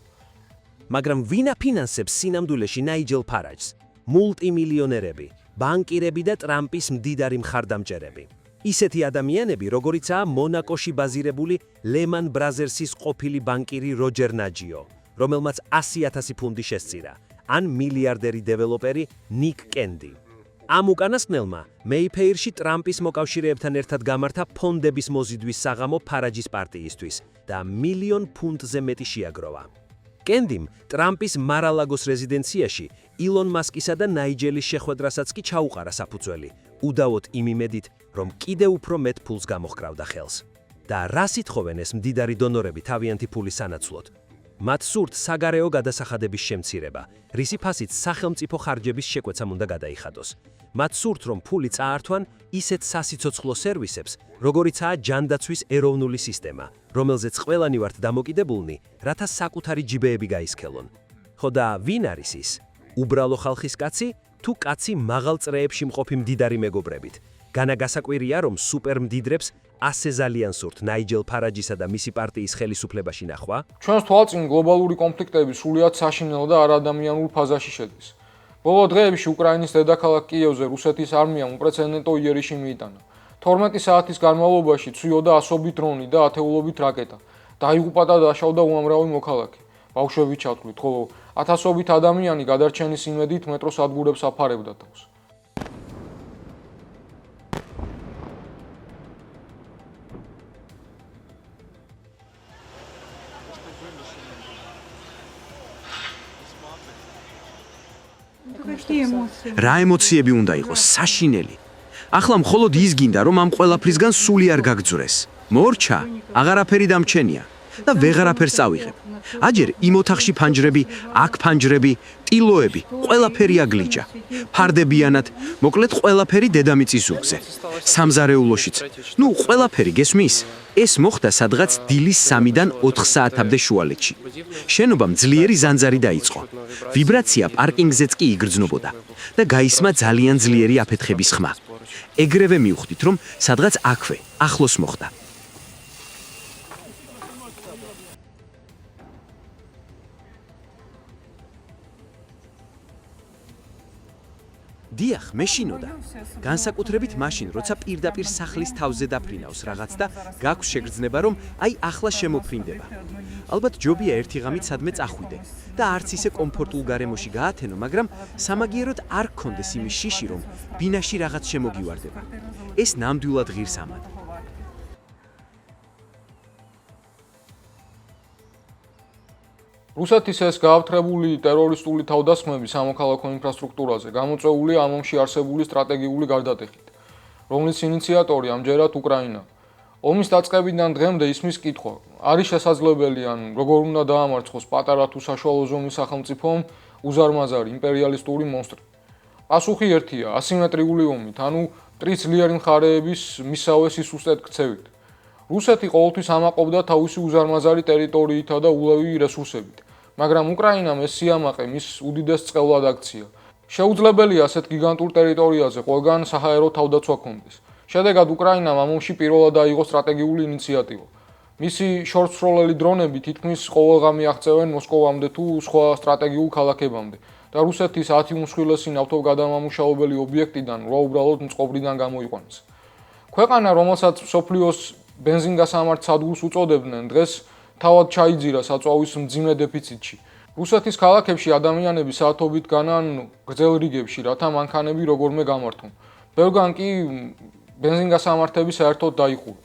G: მაგრამ ვინ აფინანსებს სინამდვილეში ნაიჯელ ფარაჯს? მულტიმილიონერები, ბანკირები და ტრამპის მდიდარი მხარდამჭერები. ისეთი ადამიანები, როგორიცაა მონაკოში ბაზირებული ლემან ბრაზერსის ყოფილი ბანკირი როჯერ ნაჯიო, რომელმაც 100,000 ფუნტი შესწირა, ან მილიარდერი დეველოპერი ნიკ კენდი. ამ უკანასკნელმა მეიფეირში ტრამპის მოკავშირეებთან ერთად გამართა ფონდების მოზიდვის საღამო ფარაჯის პარტიისთვის და $1,000,000 ფუნტზე მეტი შეაგროვა. კენდიმ ტრამპის მარალაგოს რეზიდენციაში ილონ მასკისა და ნაიჯელის შეხვედრასაც კი ჩაუყარა საფუძველი, უდავოდ იმ იმედით, რომ კიდევ უფრო მეტ ფულს გამოჰკრავდა ხელს. და რას ითხოვენ ეს მდიდარი დონორები თავიანთი ფულის სანაცვლოდ? მათ სურთ საგარეო გადასახადების შემცირება, რისი ფასით სახელმწიფო ხარჯების შეკვეცამ უნდა გადაიხადოს. მათ სურთ, რომ ფული წაართვან ისეთ სასიცოცხლო სერვისებს, როგორიცაა ჯანდაცვის ეროვნული სისტემა, რომელზეც ყველანი ვართ დამოკიდებულნი, რათა საკუთარი ჯიბეები გაისქელონ. ხო და ვინ არის ის? უბრალო ხალხის კაცი თუ კაცი მაღალ წრეებში მყოფი მდიდარი მეგობრებით? განა გასაკვირია, რომ სუპერმდიდრებს ასე ძალიან სურთ ნაიჯელ ფარაჯისა და მისი პარტიის ხელისუფლებაში ნახვა?
A: ჩვენს თვალწინ გლობალური კონფლიქტები სრულიად საშინელ და არადამიანურ ფაზაში შედის. ბოლო დღეებში უკრაინის დედაქალაქ კიევზე რუსეთის არმიამ უპრეცედენტო იერიში მიიტანა. 12 საათის განმავლობაში ცვიოდა ასობით დრონი და ათეულობით რაკეტა. დაიღუპა და დაშავდა უამრავი მოქალაქე. ბავშვები ჩათვლით, ხოლო ათასობით ადამიანი გადარჩენის იმედით მეტროს სადგურებს აფარებდა თავს.
C: რა ემოციები უნდა იყოს საშინელი. ახლა მხოლოდ ის გინდა, რომ ამ ყველაფრისგან სული არ გაგძვრეს. მორჩა, აღარაფერი დამჩენია და ვეღარაფერს წავიღებ. აჯერ იმ ოთახში ფანჯრები, აქ ფანჯრები, ტილოები, ყველაფერი აგლიჯა. ფარდებიანად, მოკლედ ყველაფერი დედამიწის ზურგზე. სამზარეულოშიც. ნუ ყველაფერი გესმის? ეს მოხდა სადღაც დილის 3-დან 4 საათამდე შუალედში. შენობამ ძლიერი ზანძარი დაიწყო. ვიბრაცია პარკინგზეც კი იგრძნობოდა და გაისმა ძალიან ძლიერი აფეთხების ხმა. ეგრევე მივხვდით, რომ სადღაც აქვე, ახლოს მოხდა. დიახ, მეშინოდა. განსაკუთრებით მაშინ, როცა პირდაპირ სახლის თავზე დაფრინავს რაღაც და გაქვს შეგრძნება, რომ აი ახლა შემოფრინდება. ალბათ ჯობია ერთი ღამით სადმე წახვიდე და არც ისე კომფორტულ გარემოში გაათენო, მაგრამ სამაგიეროდ არ გქონდეს იმის შიში, რომ ბინაში რაღაც შემოგივარდება. ეს ნამდვილად ღირს ამად.
A: რუსეთის ეს გააფთრებული ტერორისტული თავდასხმები სამოქალაქო ინფრასტრუქტურაზე გამოწვეულია ამ ომში არსებული სტრატეგიული გარდატეხით, რომლის ინიციატორი ამჯერად უკრაინა. ომის დაწყებიდან დღემდე ისმის კითხვა, არის შესაძლებელი ან როგორ უნდა დაამარცხოს პატარა თუ საშუალო ზომის სახელმწიფომ უზარმაზარი იმპერიალისტური მონსტრი. პასუხი ერთია, ასიმეტრიული ომით, ანუ მტრის ძლიერი მხარეების მისავე სისუსტედ ქცევით. რუსეთი ყოველთვის ამაყობდა თავისი უზარმაზარი ტერიტორიითა და ულევი რესურსებით, მაგრამ უკრაინამ ეს სიამაყე მის უდიდეს წყევლად აქცია. შეუძლებელია ასეთ გიგანტურ ტერიტორიაზე ყველგან საჰაერო თავდაცვა კონდეს. შედეგად უკრაინამ ამ ომში პირველად აიღო სტრატეგიული ინიციატივა. მისი შორსროლელი დრონები თითქმის ყოველღამე აღწევენ მოსკოვამდე თუ სხვა სტრატეგიულ ქალაქებამდე და რუსეთის 10 უმსხვილესი ნავთობგადამამუშავებელი ობიექტიდან უბრალოდ მწყობრიდან გამოიყვანეს. ქვეყანა, რომელსაც მსოფლიოს ბენზინგასამართ სადგურს უწოდებდნენ, დღეს თავად ჩაიძირა საწვავის მძიმე დეფიციტში. რუსეთის ქალაქებში ადამიანები საათობით განან გრძელ რიგებში, რათა მანქანები როგორმე გამართონ. ბევრგან კი ბენზინგასამართები საერთოდ დაიხურა.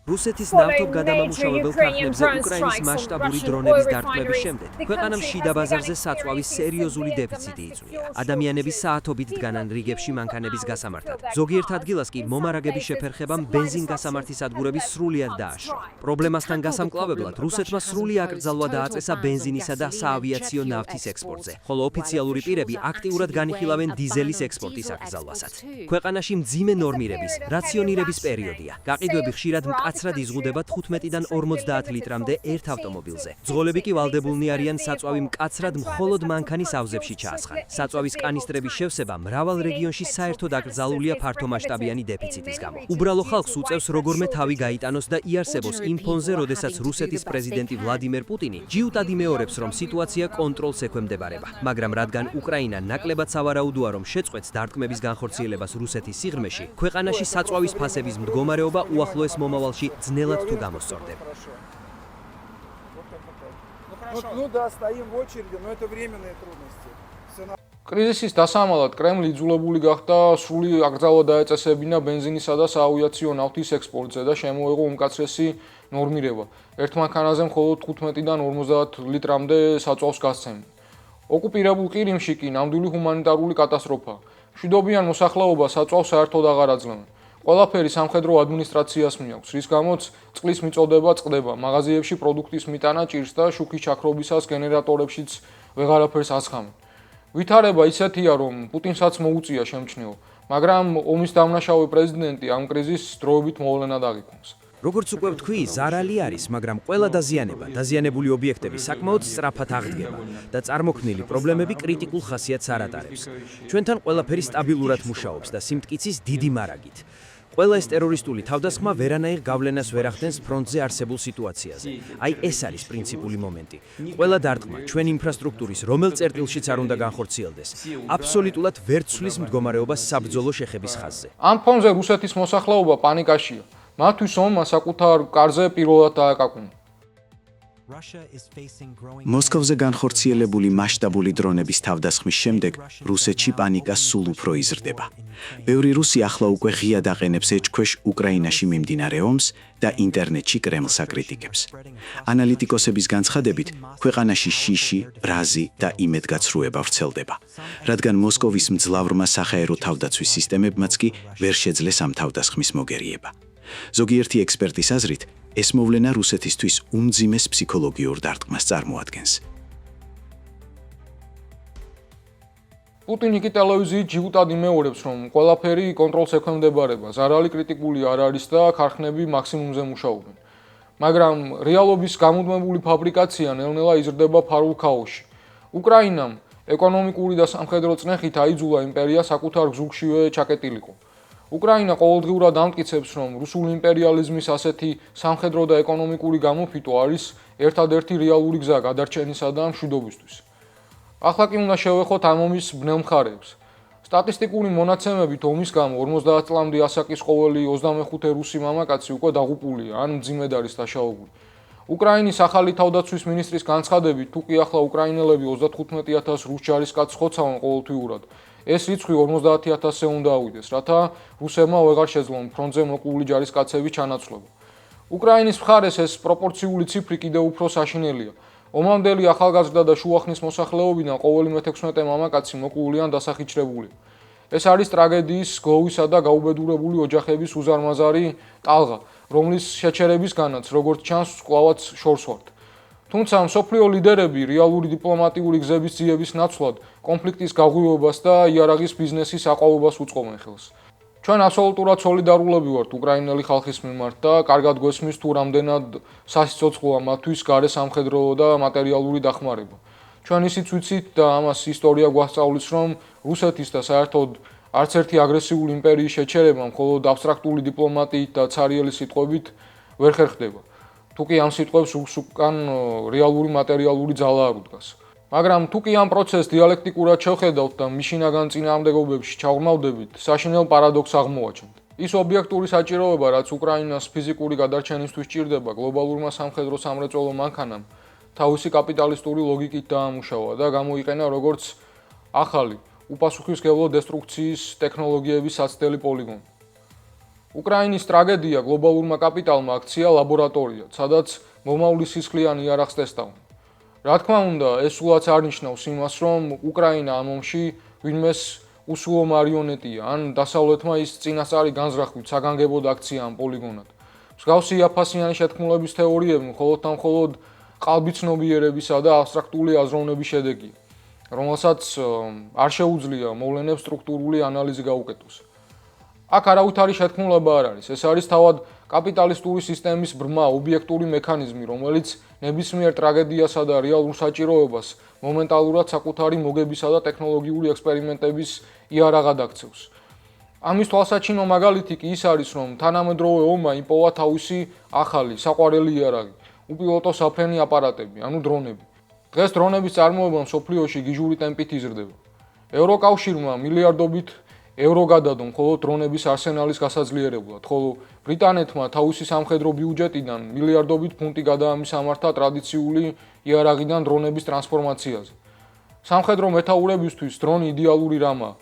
G: რუსეთის ნავთობგადამამუშავებელ ქარხნებზე უკრაინის მასშტაბური დრონების დარტყმების შემდეგ ქვეყანამ შიდა ბაზარზე საწვავის სერიოზული დეფიციტი იწვია. ადამიანები საათობით დგანან რიგებში მანქანების გასამართად. ზოგიერთ ადგილას კი მომარაგების შეფერხებამ ბენზინგასამართი სადგურები სრულიად დააშრა. პრობლემასთან გასამკლავებლად რუსეთმა სრული აკრძალვა დააწესა ბენზინისა და საავიაციო ნავთის ექსპორტზე, ხოლო ოფიციალური პირები აქტიურად განიხილავენ დიზელის ექსპორტის აკრძალვასაც. ქვეყანაში მძიმე ნორმირების, რაციონირების პერიოდია. გაყიდვები ხშირად მკაცრად იზღუდება 15-დან 50 ლიტრამდე ერთ ავტომობილზე. ძღოლები კი ვალდებულნი არიან საწვავი მკაცრად მხოლოდ მანქანის ავზებში ჩაასხან. საწვავის კანისტრების შევსება მრავალ რეგიონში საერთოდ აკრძალულია ფართომასშტაბიანი დეფიციტის გამო. უბრალო ხალხს უწევს როგორმე თავი გაიტანოს და იარსებოს იმ ფონზე, როდესაც რუსეთის პრეზიდენტი ვლადიმერ პუტინი ჯიუტად იმეორებს, რომ სიტუაცია კონტროლს ექვემდებარება. მაგრამ რადგან უკრაინა ნაკლებად სავარაუდოა, რომ შეწყვეტს დარტყმების განხორციელებას რუსეთის სიღრმეში, ქვეყანაში საწვავის ფასების მდგომარეობა უახლოეს მომავალში ძნელად თუ გამოსწორდება.
H: Ну да, стоим в очереди, но это временные трудности.
A: კრიზისის დასამალად კრემლი იძულებული გახდა სრული აკრძალვა დაეწესებინა ბენზინისა და საავიაციო ნავთის ექსპორტზე და შემოეღო უმკაცრესი ნორმირება. ერთ მანქანაზე მხოლოდ 15-დან 50 ლიტრამდე საწვავს გასცემი. ოკუპირებულ ყირიმში კი ნამდვილი ჰუმანიტარული კატასტროფაა. მშვიდობიან მოსახლეობას საწვავს საერთოდ აღარ აძლევენ. ყველაფერი სამხედრო ადმინისტრაციას მიაქვს, რის გამოც წყლის მიწოდება წყდება, მაღაზიებში პროდუქტის მიტანა ჭირს და შუქის ჩაქრობისას გენერატორებშიც ვეღარაფერს ასხამენ. ვითარება ისეთია, რომ პუტინსაც მოუწია შემჩნეო, მაგრამ ომის დამნაშავე პრეზიდენტი ამ კრიზისს დროებით მოვლენად აღიქვამს.
G: როგორც უკვე ვთქვი, ზარალი არის, მაგრამ ყველა დაზიანება, დაზიანებული ობიექტები საკმაოდ სწრაფად აღდგება და წარმოქმნილი პრობლემები კრიტიკულ ხასიათს არ ატარებს. ჩვენთან ყველაფერი სტაბილურად მუშაობს და სიმტკიცის დიდი მარაგით. ყველა ეს ტერორისტული თავდასხმა ვერანაირ გავლენას ვერ ახდენს ფრონტზე არსებულ სიტუაციაზე. აი ეს არის პრინციპული მომენტი. ყველა დარტყმა ჩვენ ინფრასტრუქტურის რომელ წერტილშიც არ უნდა განხორციელდეს, აბსოლუტურად ვერ ცვლის მდგომარეობას საბრძოლო შეხების ხაზზე.
A: ამ ფონზე რუსეთის მოსახლეობა პანიკაშია. მათთვის ომმა საკუთარ კარზე პირველად დააკაკუნა.
C: მოსკოვზე განხორციელებული მასშტაბური დრონების თავდასხმის შემდეგ რუსეთში პანიკა სულ უფრო იზრდება. ბევრი რუსი ახლა უკვე ღიად აყენებს ეჭქვეშ უკრაინაში მიმდინარე ომს და ინტერნეტში კრემლს აკრიტიკებს. ანალიტიკოსების განცხადებით, ქვეყანაში შიში, ბრაზი და იმედგაცრუება ვრცელდება, რადგან მოსკოვის მძლავრმა საჰაერო თავდაცვის სისტემებმაც კი ვერ შეძლეს ამ თავდასხმის მოგერიება. ზოგიერთი ექსპერტის აზრით, ეს მოვლენა რუსეთისთვის უმძიმეს ფსიქოლოგიურ დარტყმას წარმოადგენს.
A: პუტინი კი ტელევიზიით ჯიუტად იმეორებს, რომ ყველაფერი კონტროლს ექვემდებარება, ზარალი კრიტიკული არ არის და ქარხნები მაქსიმუმზე მუშაობენ. მაგრამ რეალობის გამუდმებული ფაბრიკაცია ნელ-ნელა იზრდება ფარულ ქაოსში. უკრაინამ ეკონომიკური და სამხედრო წნეხით აიძულა იმპერია საკუთარ გზურგშივე ჩაკეტილიყო. უკრაინა ყოველდღიურად ამტკიცებს, რომ რუსული იმპერიალიზმის ასეთი სამხედრო და ეკონომიკური გამოფიტო არის ერთადერთი რეალური გზა გადარჩენისა და მშვიდობისთვის. ახლა კი უნდა შევეხოთ ამ ომის ბნელ მხარეებს. სტატისტიკური მონაცემებით ომის გამო 50 წლამდე ასაკის ყოველი 25 რუსი მამაკაცი უკვე დაღუპულია ან მძიმედ არის დაშავებული. უკრაინის ახალი თავდაცვის მინისტრის განცხადებით, თუ კი ახლა უკრაინელები 35,000 რუს ჯარისკაცს ხოცავენ ყოველთვიურად, ეს რიცხვი 50,000-ზე უნდა ავიდეს, რათა რუსებმა ვეღარ შეძლონ ფრონტზე მოკლული ჯარისკაცების ჩანაცვლება. უკრაინის მხარეს ეს პროპორციული ციფრი კიდევ უფრო საშინელია. ომამდელი ახალგაზრდა და შუახნის მოსახლეობიდან ყოველი მე-16 მამაკაცი მოკლული ან დასახიჩრებული. ეს არის ტრაგედიის, გლოვისა და გაუბედურებული ოჯახების უზარმაზარი ტალღა, რომლის შეჩერებისგანაც, როგორც ჩანს, კვლავაც შორს ვართ. თუმცა მსოფლიო ლიდერები რეალური დიპლომატიური გზების ძიების ნაცვლად კონფლიქტის გაღვივებას და იარაღის ბიზნესის აყვავებას უწყობენ ხელს. ჩვენ აბსოლუტურად სოლიდარულები ვართ უკრაინელი ხალხის მიმართ და კარგად გვესმის თუ რამდენად სასიცოცხლოა მათთვის გარე სამხედრო და მატერიალური დახმარება. ჩვენ ისიც ვიცით და ამას ისტორია გვასწავლის, რომ რუსეთის და საერთოდ არც ერთი აგრესიული იმპერიის შეჩერება მხოლოდ აბსტრაქტული დიპლომატიით და ცარიელი სიტყვებით ვერ ხერხდება. თუ კი ამ სიტყვებს უკან რეალური მატერიალური ძალა არ უდგას. მაგრამ თუ კი ამ პროცესს დიალექტიკურად შევხედავთ და მის შინაგან წინააღმდეგობებში ჩავღრმავდებით, საშინელ პარადოქსს აღმოვაჩენთ. ის ობიექტური საჭიროება, რაც უკრაინას ფიზიკური გადარჩენისთვის სჭირდება, გლობალურმა სამხედრო სამრეწველო მანქანამ თავისი კაპიტალისტური ლოგიკით დაამუშავა და გამოიყენა როგორც ახალი, უპასუხისმგებლო დესტრუქციის ტექნოლოგიების საცდელი პოლიგონი. უკრაინის ტრაგედია გლობალურმა კაპიტალმა აქცია ლაბორატორია, სადაც მომავლის სისხლიანი იარაღს ტესტავენ. რა თქმა უნდა, ეს სულაც არ ნიშნავს იმას, რომ უკრაინა ამ ომში ვინმეს უსულო მარიონეტია, ან დასავლეთმა ის წინასწარი განზრახვით საგანგებოდ აქცია ამ პოლიგონად. მსგავსი იაფასიანი შეთქმულების თეორიები მხოლოდ და მხოლოდ ყალბიცნობიერებისა და აბსტრაქტული აზროვნების შედეგია, რომელსაც არ შეუძლია მოვლენებს სტრუქტურული ანალიზი გაუკეთოს. აქ არავითარი შეთქმულება არ არის. ეს არის თავად კაპიტალისტური სისტემის ბრმა, ობიექტური მექანიზმი, რომელიც ნებისმიერ ტრაგედიასა და რეალურ საჭიროებას მომენტალურად საკუთარი მოგებისა და ტექნოლოგიური ექსპერიმენტების იარაღად აქცევს. ამის თვალსაჩინო მაგალითი კი ის არის, რომ თანამედროვე ომმა იპოვა თავისი ახალი, საყვარელი იარაღი, უპილოტო საფრენი აპარატები, ანუ დრონები. დღეს დრონების წარმოება მსოფლიოში გიჟური ტემპით იზრდება. ევროკავშირმა მილიარდობით ევრო გადადო მხოლოდ დრონების არსენალის გასაძლიერებლად, ხოლო ბრიტანეთმა თავისი სამხედრო ბიუჯეტიდან მილიარდობით ფუნტი გადაამისამართა ტრადიციული იარაღიდან დრონების ტრანსფორმაციაზე. სამხედრო მეთაურებისთვის დრონი იდეალური რამაა.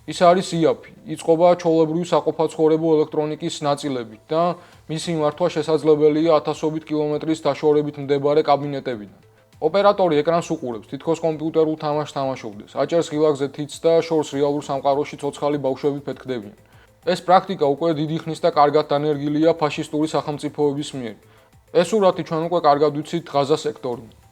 A: ის არის იაფი, იწყობა ჩვეულებრივი საყოფაცხოვრებო ელექტრონიკის ნაწილებით და მისი მართვა შესაძლებელია ათასობით კილომეტრის დაშორებით მდებარე კაბინეტებიდან. ოპერატორი ეკრანს უყურებს, თითქოს კომპიუტერულ თამაშს თამაშობდეს, აჭერს ღილაკზე თითს და შორს რეალურ სამყაროში ცოცხალი ბავშვები ფეთქდებიან. ეს პრაქტიკა უკვე დიდი ხნის და კარგად დანერგილია ფაშისტური სახელმწიფოების მიერ. ეს სურათი ჩვენ უკვე კარგად ვიცით ღაზას სექტორიდან.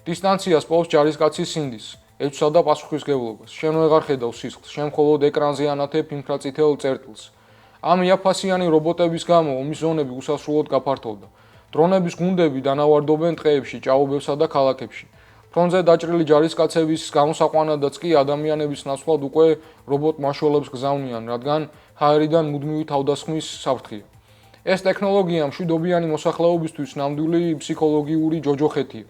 A: დისტანციას პოვს ჯარისკაცის სინდის, ეჭვსა და პასუხისმგებლობას. შენ ვეღარ ხედავ სისხლს, შენ მხოლოდ ეკრანზე ანათებ ინფრაწითელ წერტილს. ამ იაფასიანი რობოტების გამო ომის ზონები უსასრულოდ გაფართოვდა. დრონების გუნდები დანავარდობენ ტყეებში, ჭაობებსა და ქალაქებში. ფრონტზე დაჭრილი ჯარისკაცების გამოსაყვანადაც კი ადამიანების ნაცვლად უკვე რობოტ მაშველებს გზავნიან, რადგან ჰაერიდან მუდმივი თავდასხმის საფრთხეა. ეს ტექნოლოგია მშვიდობიანი მოსახლეობისთვის ნამდვილი ფსიქოლოგიური ჯოჯოხეთია.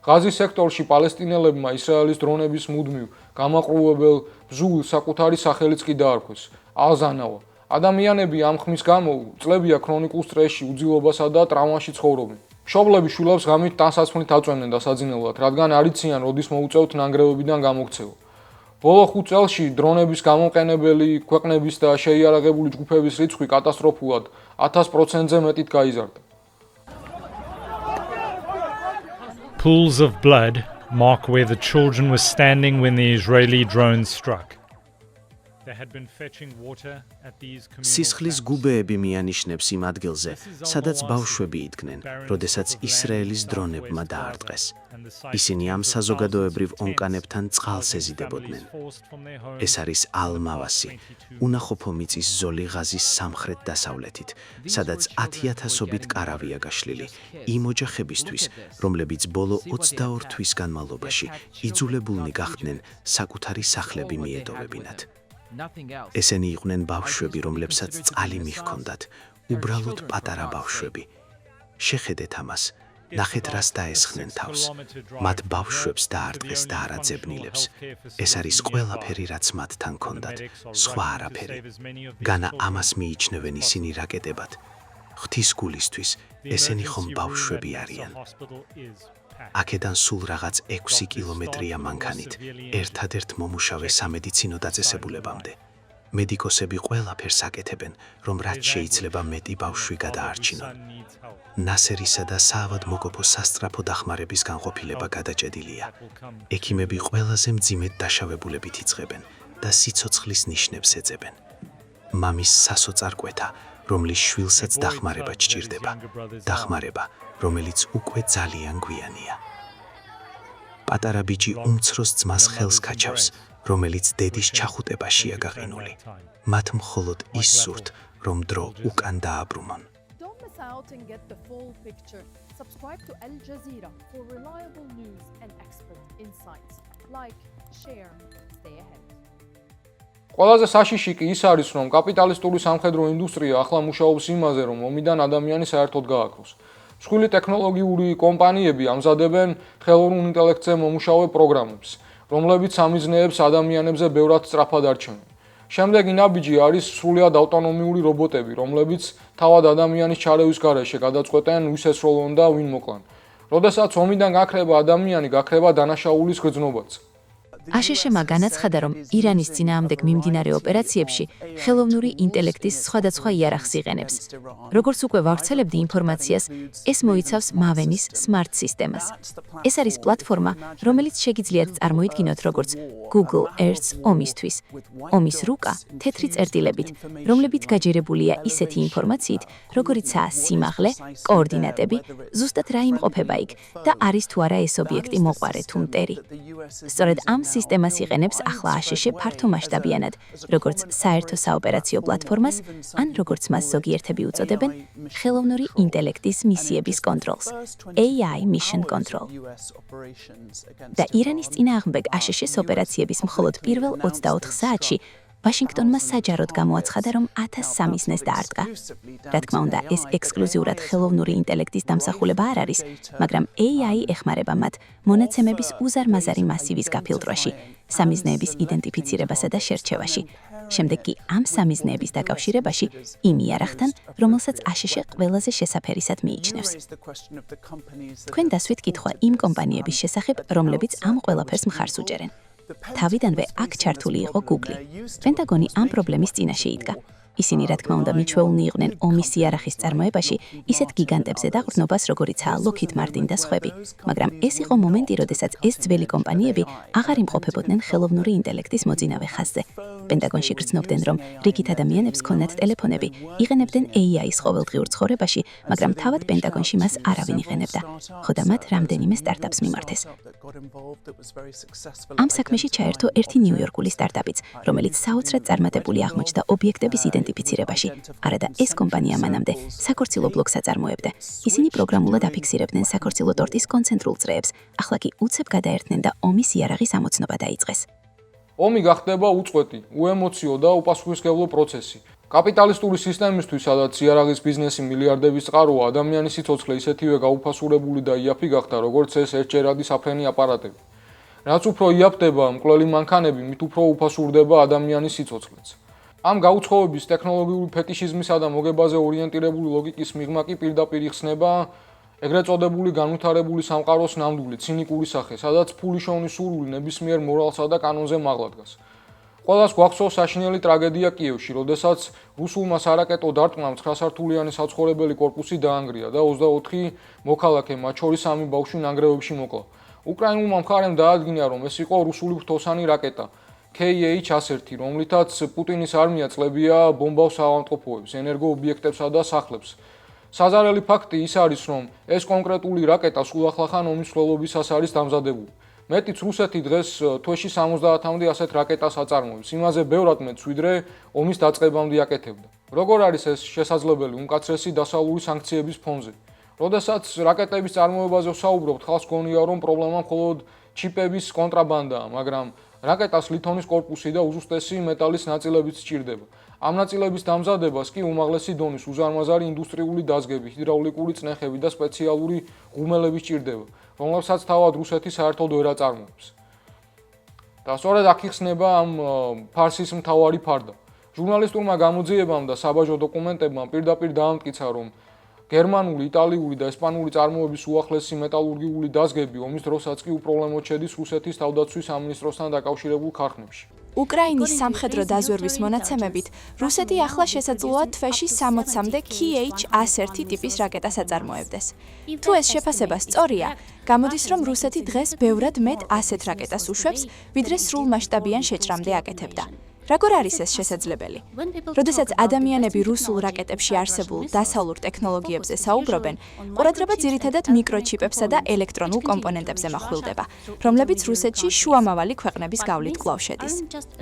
A: ღაზის სექტორში პალესტინელებმა ისრაელის დრონების მუდმივ, გამაყრუებელ, ბზულ საკუთარი სახელიც კი დაარქვეს ალ-ზანავა. ადამიანები ამ ხმის გამო წლებია ქრონიკულ სტრესში, უძილობასა და ტრავმაში ცხოვრობენ. მშობლები შვილებს ღამით ტანსაცმლით აწვენენ დასაძინებლად, რადგან არ იციან, როდის მოუწევთ ნანგრევებიდან გამოქცევა. ბოლო 5 წელში დრონების გამოყენებელი ქვეყნების და შეიარაღებული ჯგუფების რიცხვი კატასტროფულად 1000%-ზე მეტით გაიზარდა.
H: Pools of blood mark where the children were standing when the Israeli drones struck. They had been fetching water at these
C: სისხლის გუბეები მიანიშნებს იმ ადგილზე, სადაც ბავშვები იდგნენ, როდესაც ისრაელის დრონებმა დაარტყეს. ისინი ამ საზოგადოებრივ ონკანებთან წყალს ეზიდებოდნენ. ეს არის ალ-მავასი, უნახოფო მიწის ზოლი ღაზის სამხრეთ-დასავლეთით, სადაც 10,000-ობით კარავია გაშლილი, იმ ოჯახებისთვის, რომლებიც ბოლო 22 თვის განმავლობაში იძულებულნი გახდნენ საკუთარი სახლები მიეტოვებინათ. ესენი იყვნენ ბავშვები, რომლებსაც წყალი მიჰქონდათ, უბრალოდ პატარა ბავშვები. შეხედეთ ამას, ნახეთ რას დაესხნენ თავს. მათ ბავშვებს დაარტყეს და არაძებნილებს. ეს არის ყველაფერი, რაც მათთან ჰქონდათ, სხვა არაფერი. განა ამას მიიჩნევენ ისინი რაკეტებად. ღვთის გულისთვის, ესენი ხომ ბავშვები არიან. აქედან სულ რაღაც 6 კილომეტრია მანქანით, ერთადერთ მომუშავე სამედიცინო დაწესებულებამდე. მედიკოსები ყველაფერს აკეთებენ, რომ რაც შეიძლება მეტი ბავშვი გადაარჩინონ. ნასერისა და საავადმყოფო სასწრაფო დახმარების განყოფილება გადაჭედილია. ექიმები ყველაზე მძიმედ დაშავებულებით იწყებენ და სიცოცხლის ნიშნებს ეძებენ. მამის სასოწარკვეთა, რომლის შვილსაც დახმარება სჭირდება, დახმარება, რომელიც უკვე ძალიან გვიანია. პატარა ბიჭი უმცროს ძმას ხელს გაჩავს, რომელიც დედის ჩახუტებაშია გაყინული. მათ მხოლოდ ის სურთ, რომ დრო უკან დააბრუნონ.
I: Don't miss out and get the full picture. Subscribe to Al Jazeera for reliable news and expert insights. Like, share, stay ahead.
A: ყველაზე საშიში კი ის არის, რომ კაპიტალისტური სამხედრო ინდუსტრია ახლა მუშაობს იმაზე, რომ ომიდან ადამიანი საერთოდ გააქროს. მსხვილი ტექნოლოგიური კომპანიები ამზადებენ ხელოვნურ ინტელექტზე მომუშავე პროგრამებს, რომლებიც სამიზნეებს ადამიანებზე ბევრად სწრაფად არჩევენ. შემდეგი ნაბიჯი არის სრულიად ავტონომიური რობოტები, რომლებიც თავად ადამიანის ჩარევის გარეშე გადაწყვეტენ ვის ესროლონ და ვინ მოკლან. როდესაც ომიდან გაქრება ადამიანი, გაქრება დანაშაულის გრძნობაც.
D: აშშ-მა განაცხადა, რომ ირანის წინააღმდეგ მიმდინარე ოპერაციებში ხელოვნური ინტელექტის სხვადასხვა იარაღს იყენებს. როგორც უკვე ვავრცელებდი ინფორმაციას, ეს მოიცავს მავენის Smart სისტემას. ეს არის პლატფორმა, რომელიც შეგიძლიათ წარმოიდგინოთ როგორც Google Earth ომისთვის. ომის რუკა თეთრი წერტილებით, რომლებიც გაჯერებულია ისეთი ინფორმაციით, როგორიცაა სიმაღლე, კოორდინატები, ზუსტად რა იმყოფება იქ და არის თუ არა ეს ობიექტი მოყვარე თუ მტერი. სწორედ ამ სისტემას იყენებს ახლა აშშ ფართომასშტაბიანად, როგორც საერთო საოპერაციო პლატფორმას, ან როგორც მას ზოგიერთები უწოდებენ, ხელოვნური ინტელექტის მისიების კონტროლს, AI Mission Control. და ირანის წინააღმდეგ აშშ-ის ოპერაციების მხოლოდ პირველ 24 საათში ვაშინგტონმა საჯაროდ გამოაცხადა, რომ 1000 სამიზნეს დაარტყა. რა თქმა უნდა, ეს ექსკლუზიურად ხელოვნური ინტელექტის დამსახურება არ არის, მაგრამ AI ეხმარება მათ მონაცემების უზარმაზარი მასივის გაფილტრვაში, სამიზნეების იდენტიფიცირებასა და შერჩევაში. შემდეგ კი ამ სამიზნეების დაკავშირებაში იმ იარაღთან, რომელსაც აშშ ყველაზე შესაფერისად მიიჩნევს. თქვენ დასვით კითხვა იმ კომპანიების შესახებ, რომლებიც ამ ყველაფერს მხარს უჭერენ. თავიდანვე აქ ჩართული იყო Google. პენტაგონი ამ პრობლემის წინაშე იდგა. ისინი, რა თქმა უნდა, მიჩვეულნი იყვნენ ომის იარაღის წარმოებაში, ისეთ გიგანტებზე და ღრნობას, როგორიცაა Lockheed Martin და სხვები. მაგრამ ეს იყო მომენტი, როდესაც ეს ძველი კომპანიები აღარ იმყოფებოდნენ ხელოვნური ინტელექტის მოძინავე ხაზზე. პენტაგონში გრძნობდნენ, რომ რიგით ადამიანებს ჰქონდათ ტელეფონები, იყენებდნენ AI-ს ყოველდღიურ ცხოვრებაში, მაგრამ თავად პენტაგონში მას არავინ იყენებდა. ხოდა მათ რამდენიმე სტარტაპს მიმართეს. ამ საქმეში ჩაერთო ერთი ნიუ-იორკული სტარტაპიც, რომელიც საოცრად წარმატებული აღმოჩნდა ობიექტების იდენტიფიცირებაში. არადა ეს კომპანია მანამდე საქორწილო ბლოკს აწარმოებდა. ისინი პროგრამულად აფიქსირებდნენ საქორწილო ტორტის კონცენტრულ წრეებს, ახლა კი უცებ გადაერთნენ და ომის იარაღის ამოცნობა დაიწყეს.
A: ომი გახდება უწყვეტი, უემოციო და უპასუხისმგებლო პროცესი. კაპიტალისტური სისტემისთვის, სადაც იარაღის ბიზნესი მილიარდების წყაროა, ადამიანის სიცოცხლე ისეთივე გაუფასურებული და იაფი გახდა, როგორც ეს ერთჯერადი საფრენი აპარატები. რაც უფრო იაფდება მკვლელი მანქანები, მით უფრო უფასურდება ადამიანის სიცოცხლეც. ამ გაუცხოების ტექნოლოგიური ფეტიშიზმისა და მოგებაზე ორიენტირებული ლოგიკის მიღმა კი პირდაპირ იხსნება ეგრეთ წოდებული განვითარებული სამყაროს ნამდვილი ცინიკური სახე, სადაც ფული შოვნის სურვილი ნებისმიერ მორალსა და კანონზე მაღლა დგას. ყველას გვახსოვს საშინელი ტრაგედია კიევში, როდესაც რუსულმა სარაკეტო დარტყმამ 9-სართულიანი საცხოვრებელი კორპუსი დაანგრია და 24 მოქალაქე, მათ შორის 3 ბავშვი ნანგრევებში მოკლა. უკრაინულმა მხარემ დაადგინა, რომ ეს იყო რუსული ფრთოსანი რაკეტა KH-101, რომლითაც პუტინის არმია წლებია ბომბავს ავადმყოფოებს, ენერგოობიექტებსა და სახლებს. საზარელი ფაქტი ის არის, რომ ეს კონკრეტული რაკეტა სულ ახლახან ომის მსვლელობისას არის დამზადებული. მეტიც რუსეთი დღეს თვეში 70-მდე ასეთ რაკეტას აწარმოებს, იმაზე ბევრად მეც ვიდრე ომის დაწყებამდე აკეთებდა. როგორ არის ეს შესაძლებელი უმკაცრესი დასავლური სანქციების ფონზე? როდესაც რაკეტების წარმოებაზე ვსაუბრობთ, ხალხს გონია, რომ პრობლემა მხოლოდ ჩიპების კონტრაბანდაა, მაგრამ რაკეტას ლითონის კორპუსი და უზუსტესი მეტალის ნაწილებიც სჭირდება. ამ ნაწილების დამზადებას კი უმაღლესი დონის უზარმაზარი ინდუსტრიული დაზგები, ჰიდრაულიკური წნეხები და სპეციალური ღუმელები სჭირდება, რომლებსაც თავად რუსეთი საერთოდ ვერ აწარმოებს. და სწორედ აქ იხსნება ამ ფარსის მთავარი ფარდა. ჟურნალისტურმა გამოძიებამ და საბაჟო დოკუმენტებმა პირდაპირ დაამტკიცა, რომ გერმანული, იტალიური და ესპანური წარმოების უახლესი მეტალურგიული დაზგები ომის დროსაც კი უპრობლემოდ შედის რუსეთის თავდაცვის სამინისტროსთან დაკავშირებულ ქარხნებში.
J: უკრაინის სამხედრო დაზვერვის მონაცემებით, რუსეთი ახლა შესაძლოა თვეში 60-მდე KH-101 ტიპის რაკეტას აწარმოებდეს. თუ ეს შეფასება სწორია, გამოდის, რომ რუსეთი დღეს ბევრად მეტ ასეთ რაკეტას უშვებს, ვიდრე სრულმასშტაბიან შეჭრამდე აკეთებდა. როგორ არის ეს შესაძლებელი? როდესაც ადამიანები რუსულ რაკეტებში არსებულ დასავლურ ტექნოლოგიებზე საუბრობენ, ყურადღება ძირითადად მიკროჩიპებსა და ელექტრონულ კომპონენტებზე מחვილდება, რომლებიც რუსეთში შუამავალი ქვეყნების გავლით კვლავ შედის.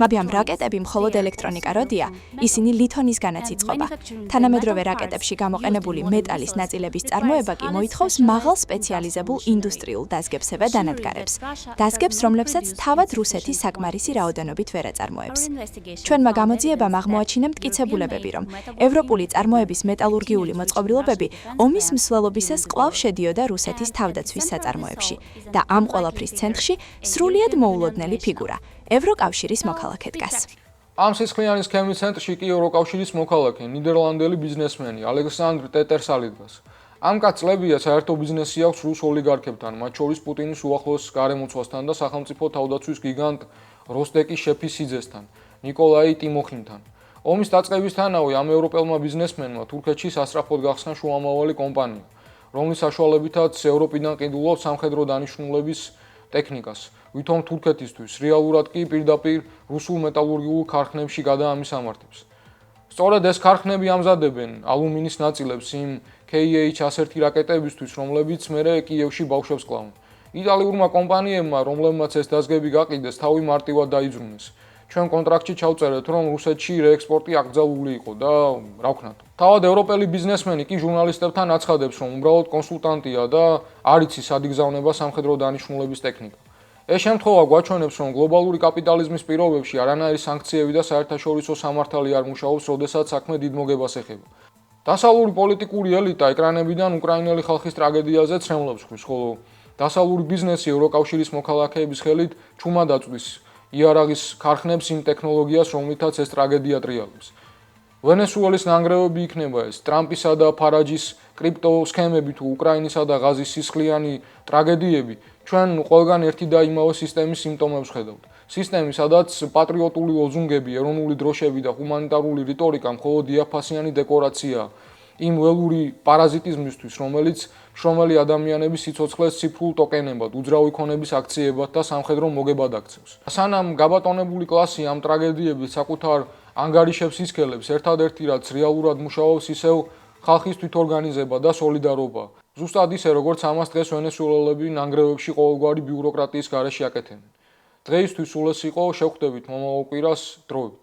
J: მაგრამ რაკეტები მხოლოდ ელექტრონიკა როდია, ისინი ლითონისგანაც იწყობა. თანამედროვე რაკეტებში გამოყენებული მეტალის ნაწილების წარმოება კი მოითხოვს მაღალ სპეციალიზებულ ინდუსტრიულ დაზგებსა და დანადგარებს. დაზგებს, რომლებსაც თავად რუსეთი საკმარისი რაოდენობით ვერ აწარმოებს. ჩვენმა გამოძიებამ აღმოაჩინა მტკიცებულებები, რომ ევროპული წარმოების მეტალურგიული მოწყობილობები ომის მსვლელობისას კვლავ შედიოდა რუსეთის თავდაცვის საწარმოებში და ამ ყველაფრის ცენტრში სრულიად მოულოდნელი ფიგურა ევროკავშირის მოქალაქე დგას.
A: ამ სისხლიანი სქემის ცენტრში კი ევროკავშირის მოქალაქე, ნიდერლანდელი ბიზნესმენი ალექსანდრ ტერტერსალი დგას. ამ კაცლებია საერთო ბიზნესი აქვს რუს ოლიგარქებთან, მათ შორის პუტინის უახლოს გარემოცვასთან და სახელმწიფო თავდაცვის გიგანტ როსტეკის შეფის სიძესთან, ნიკოლაი ტიმოხინთან. ომის დაწყებისთანავე ამ ევროპელმა ბიზნესმენმა თურქეთში სასწრაფოდ გახსნა შუამავალი კომპანია, რომლის საშუალებითაც ევროპიდან ყიდულობს სამხედრო დანიშნულების ტექნიკას, ვითომ თურქეთისთვის, რეალურად კი პირდაპირ რუსულ მეტალურგიულ ქარხნებში გადაამისამართებს. სწორედ ეს ქარხნები ამზადებენ ალუმინის ნაწილებს იმ KH-101 რაკეტებისთვის, რომლებიც მერე კიევში ბავშვებს კლავენ. იტალიურმა კომპანიებმა, რომლებმაც ეს დაზგები გაყიდეს, თავი მარტივად დაიძრუნეს. ჩვენ კონტრაქტში ჩავწერეთ, რომ რუსეთში რეექსპორტი აკრძალული იყო და რა ვქნათ. თავად ევროპელი ბიზნესმენი კი ჟურნალისტებთან აცხადებს, რომ უბრალოდ კონსულტანტია და არ იცის სად იგზავნება სამხედრო დანიშნულების ტექნიკა. ეს შემთხვევა გვაჩვენებს, რომ გლობალური კაპიტალიზმის პირობებში არანაირი სანქციები და საერთაშორისო სამართალი არ მუშაობს, როდესაც საქმე დიდ მოგებას ეხება. დასავლური პოლიტიკური ელიტა ეკრანებიდან უკრაინელი ხალხის ტრაგედიაზე ცრემლებს ხვის, ხოლო დასავლური ბიზნესი ევროკავშირის მოქალაქეების ხელით ჩუმად აწვდის იარაღის ქარხნებს იმ ტექნოლოგიას, რომლითაც ეს ტრაგედია ტრიალებს. ვენესუელის ნანგრევები იქნება ეს ტრამპისა და ფარაჯის კრიპტო სქემები თუ უკრაინისა და ღაზის სისხლიანი ტრაგედიები, ჩვენ ყველგან ერთი და იმავე სისტემის სიმპტომებს ხედავთ. სისტემი, სადაც პატრიოტული ლოზუნგები, ეროვნული დროშები და ჰუმანიტარული რიტორიკა მხოლოდ დიაფასიანი დეკორაციაა იმ ველური პარაზიტიზმისთვის, რომელიც შრომელი ადამიანების სიცოცხლეს ციფრულ ტოკენებად, უძრავი ქონების აქციებად და სამხედრო მოგებად აქცევს. სანამ გაბატონებული კლასი ამ ტრაგედიებით საკუთარ ანგარიშებს ისქელებს, ერთადერთი რაც რეალურად მუშაობს, ისევ ხალხის თვითორგანიზება და სოლიდარობა. ზუსტად ისე, როგორც ამას დღეს ვენესუელელები ნანგრევებში ყოველგვარი ბიუროკრატიის გარეშე აკეთებენ. დღეისთვის სულ ეს იყო, შევხვდებით მომავალ კვირას დროებით.